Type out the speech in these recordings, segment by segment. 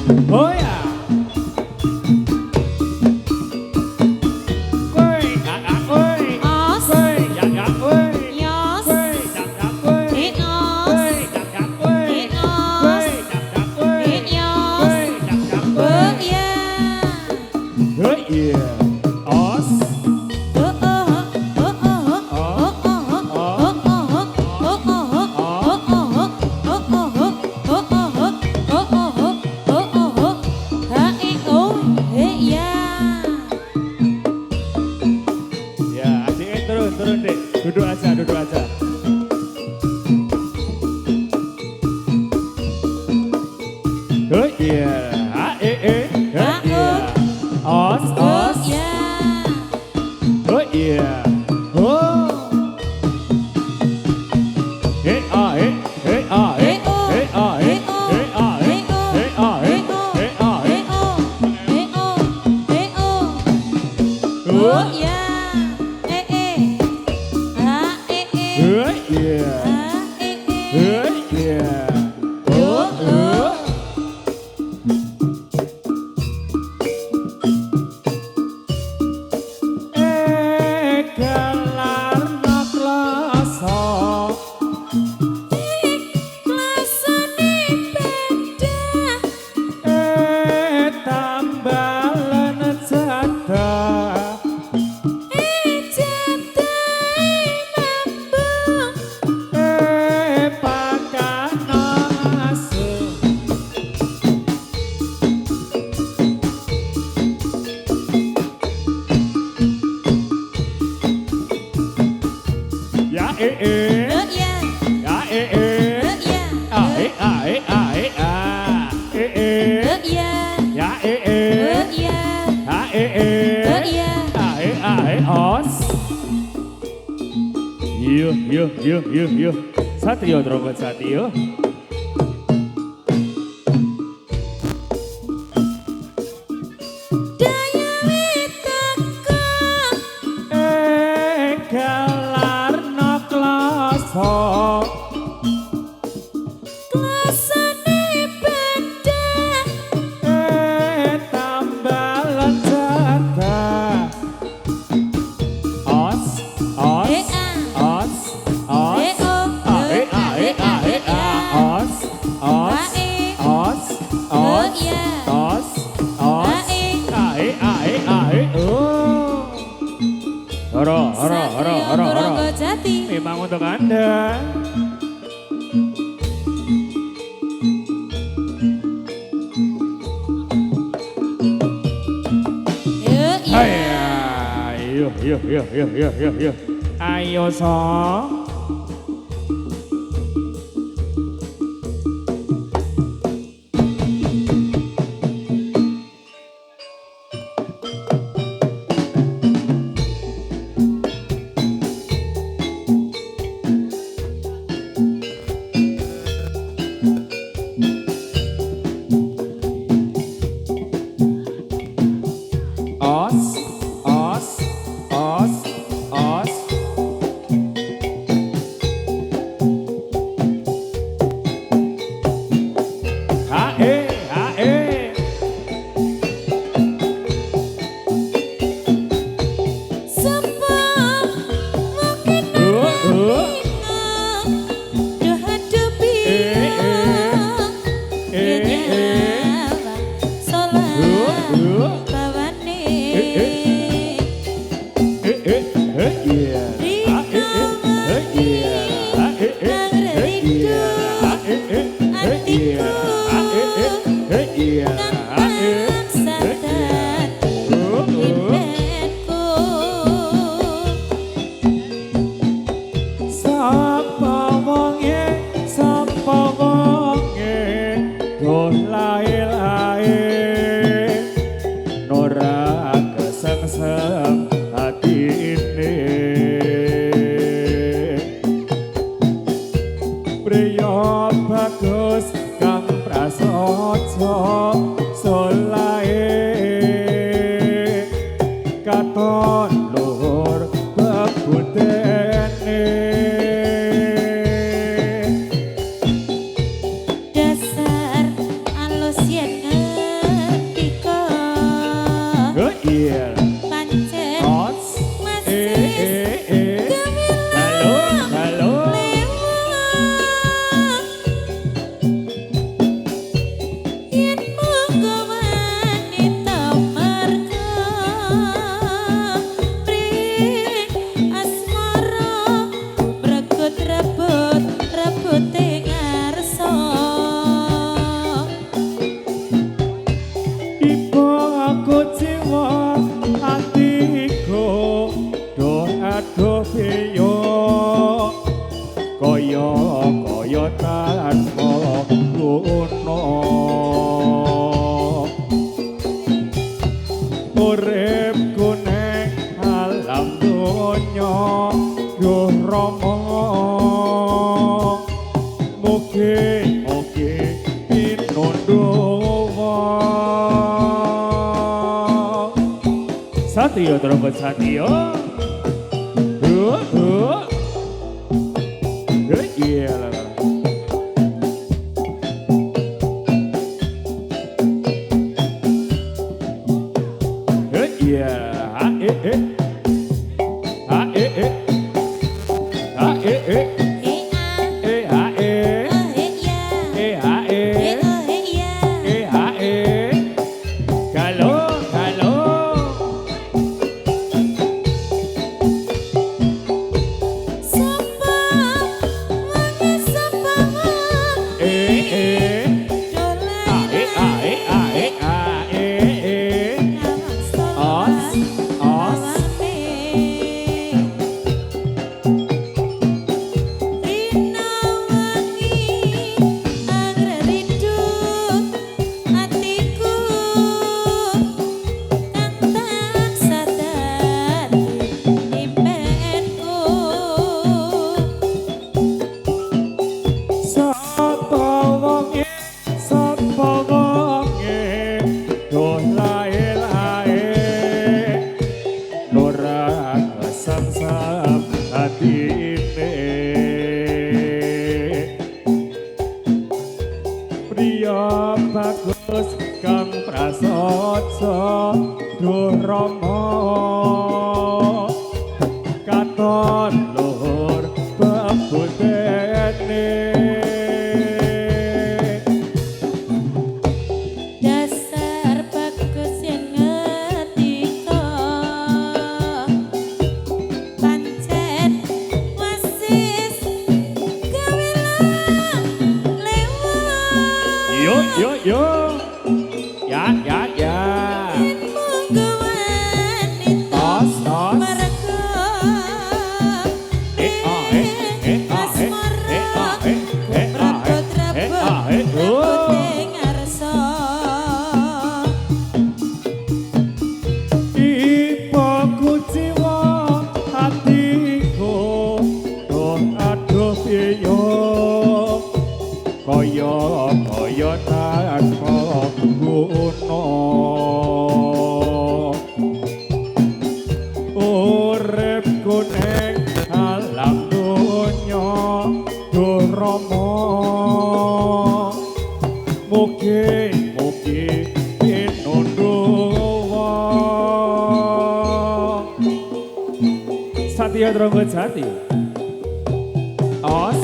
Oh ya. Woi, kakak woi. Os. Woi, kakak woi. Yos. Woi, kakak woi. Eos. Woi, kakak woi. Eos. Woi, kakak woi. Eos. Woi, kakak Be woi. ya. Oh iya. Os. Ya, adiknya turun, turun dek. Duduk aja, duduk aja. Oh iya. Ha, oh iya. Os, os. Oh iya. Oh. Ah, ah, ah, ah, ah, Oh ya, oh iya. Oh iya. Oh, oh. Gelar noklasa. Tambalan jatah. Pakana asuh. Ya ya. Ya ah ah. Ya os. Yo. Satrio trompet Satrio. Gelar noklasa. Tambalan jatah. Os, os, os, os. Os, os, os, os, os, os. Oh. Horo. Memang untuk Anda. Ayo. Ayo song. Os, os, os, os. Hae. Dasar alus yen Satrio Tronggo Satrio. Iya lah. Iya, bagus kang prasaja duh rama katon luhur bebudene dasar bagus yang ngetika pancen wasis gawelah lewat yo ya kaya tanpa guna uripku ning alam donya duh rama mugi pinunduwa Satya Tronggo Jati os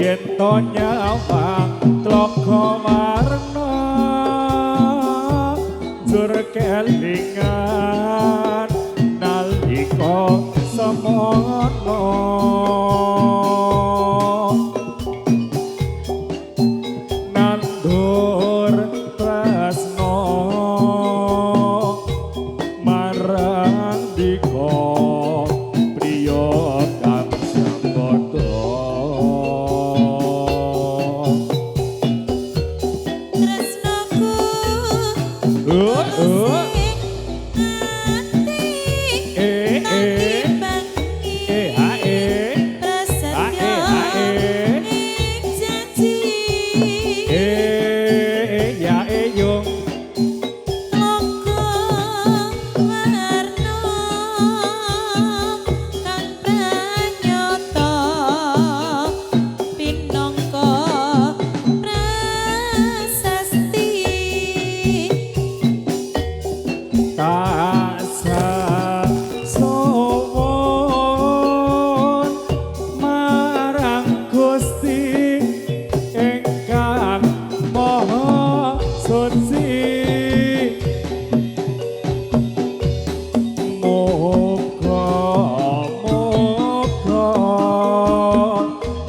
yen to nyawang tlaga warna jur kelingan nalika semono nandur tresno marang dika priya kang sambada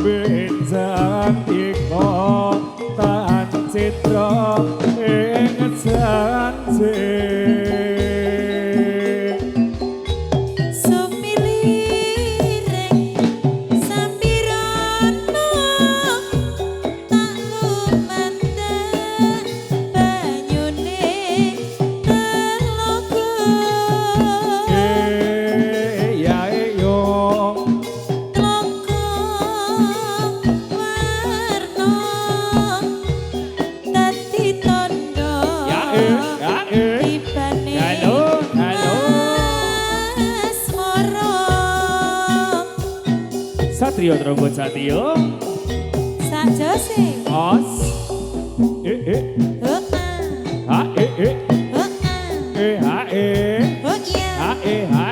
benjang iko tan citra Satrio trombon Satrio. Saja sih. Os. Heeh. Ha Heeh. ha Oh iya. ha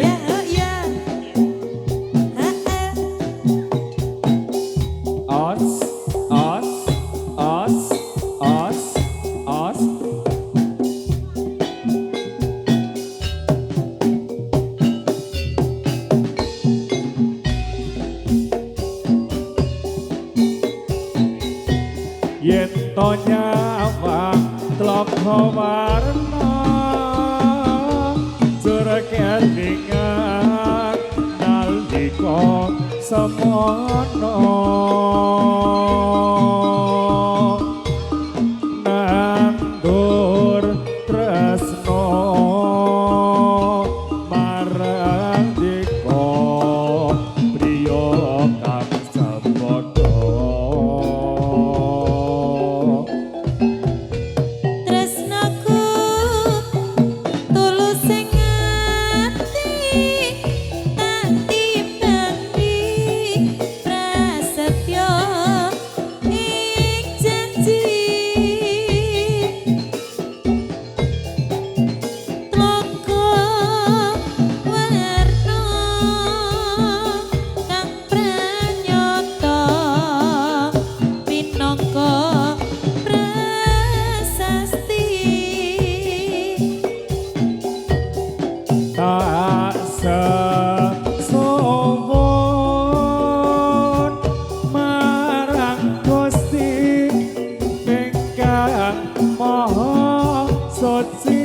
Ya, oh iya. Heeh. Os os os os os. Yen to nyawang klop warna jurkelingan nalika semono nandur tresno marang dika priya kang sapada. Tresnaku tulus sing ati tak timbang-i prasetya ing janji tlaga warna kang pranyata minangka prasasti Tak sesowon marang Gusti ingkang Maha Suci.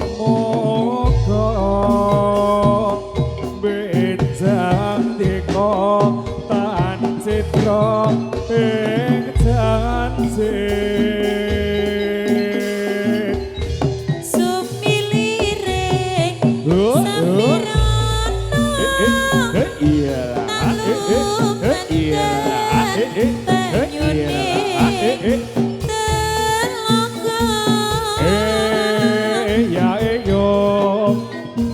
Moga-moga benjang dika tan citra ing janji. sumiliring Oh, oh. samirana Iya. Iya. telaga Ya yo.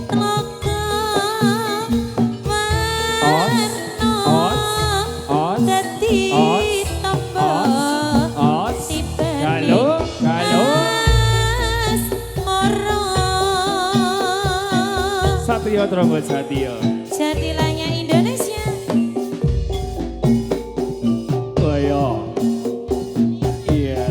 telaga Os, os, dadi os, tambah os. tibane Galo, galo. asmara. Satrio trombon Satrio. Jatilanya Indonesia. Koyo. Iya.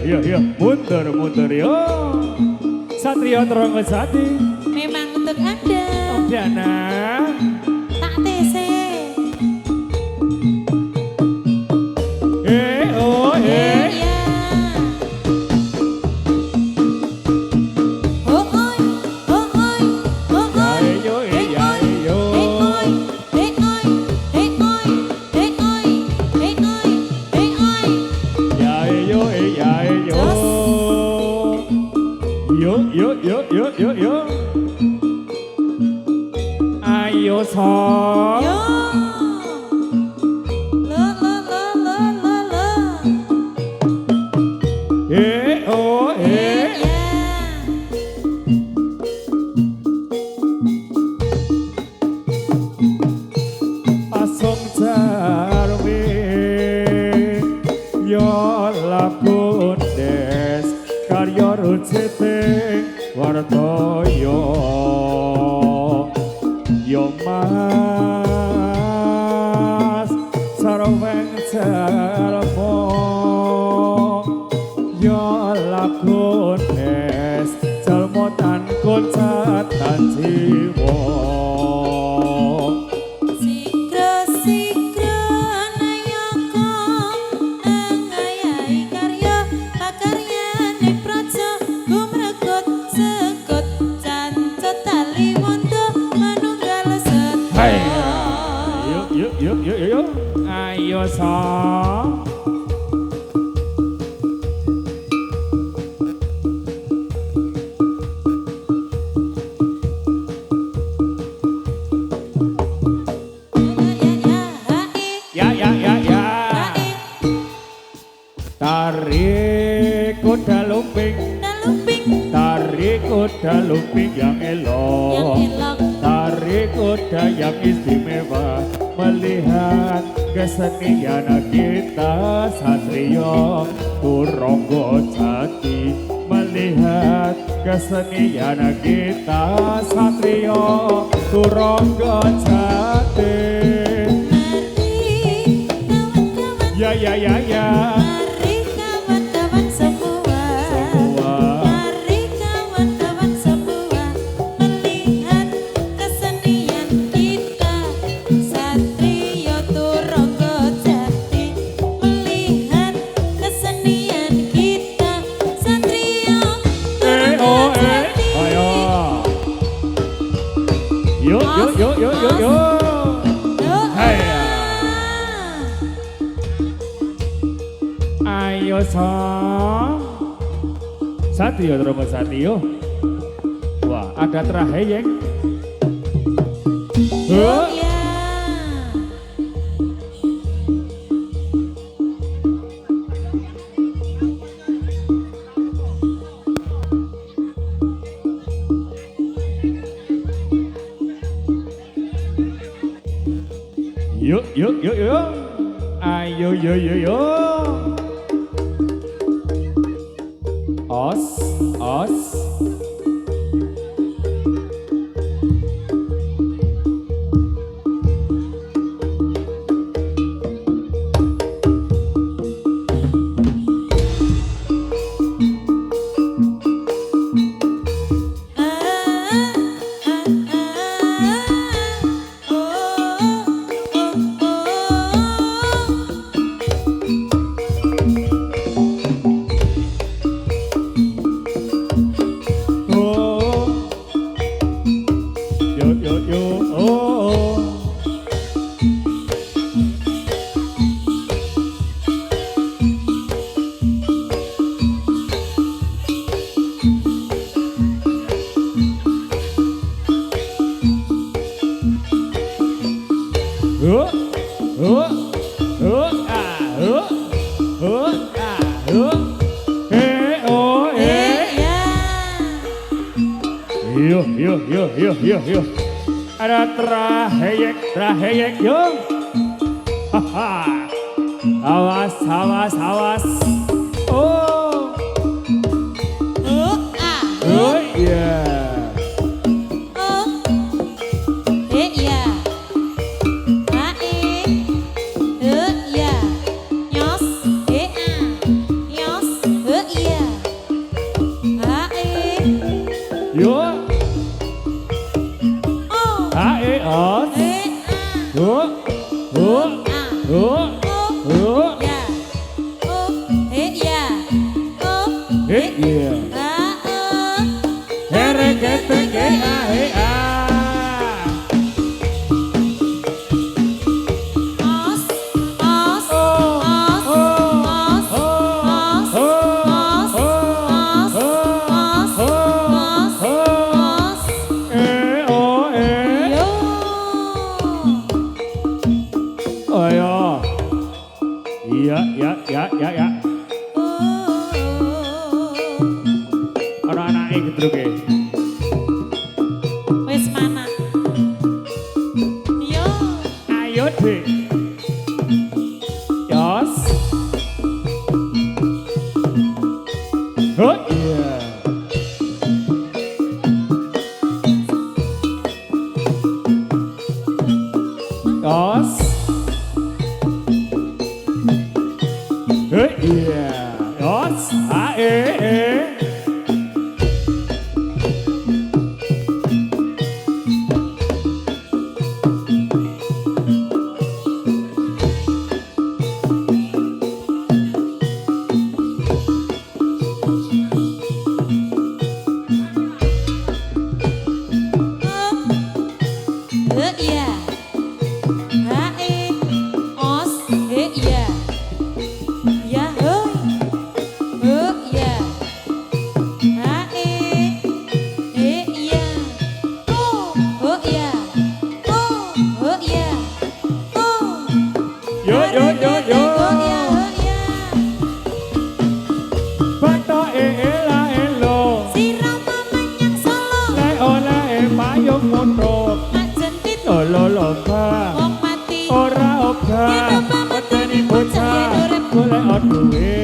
Yo, mundur yo. Satrio Tronggo Sati. Memang untuk Anda. Om Diana. Tak tese. Oh, Ya. Oh oi, oh oi, oh oi. yo, Hey oi, yo. hey oi, hey oi, hey oi, hey oi, hey oi, hey oi. Ya, yo. Yo. Ayo song. Yo. La. Oh, Ya. Asong jarwe yo lakon des karya rucete wartoyo yo mas sarweng celmo yo lakon des celmo tan kocat tan jiwa Sikro nayaka angayai karya pakaryane praja gumregot sekot cancot tali wondo manunggal Hai. setya. Yuk. Ayo song. Ya. Tarik kuda lumping, tarik kuda lumping yang elok, tarik kuda yang istimewa, melihat kesenian kita Satrio Tronggo Sati, melihat kesenian kita Satrio Tronggo Sati. Ya. Mari kawan-kawan semua. Mari kawan-kawan semua melihat kesenian kita Satrio Tronggo Sati, melihat kesenian kita Satrio Tronggo Sati. Ayo. Yuk. Hai. Ayo song. Satrio Tronggo Sati yo. Wah, ada traheyeng. Oh ya. Yuk. Ayo yo. Os. Yuk. Ada traheyek yo. Haha. Awas. Oh iya. Nyos, Oh. ya. Oh, ya. Oh, Iya. Hereketeke ahe a. Os, os, Oh, os, oh, os, oh, os, oh, os, oh, os, os, os, os. O Yo. Oh ya. Iya ya. Ana anake gedruke. Wis mana? Yo. Ayo Dik. Yos. Oh iya. Yos. Oh iya. Yos. E. Ya. Hae. Os. Ya. Ya. Ya. Hae. Ya. Oh. Ya. Oh. Ya. Oh. Yo. Ya. Bato la elo. Sirama menyang Solo. Le oleh payung motor. Majentit Lolo ka. wong mati. Ora obah. Yen obah Peteni bocah bocah. yen urip. Golek duwe.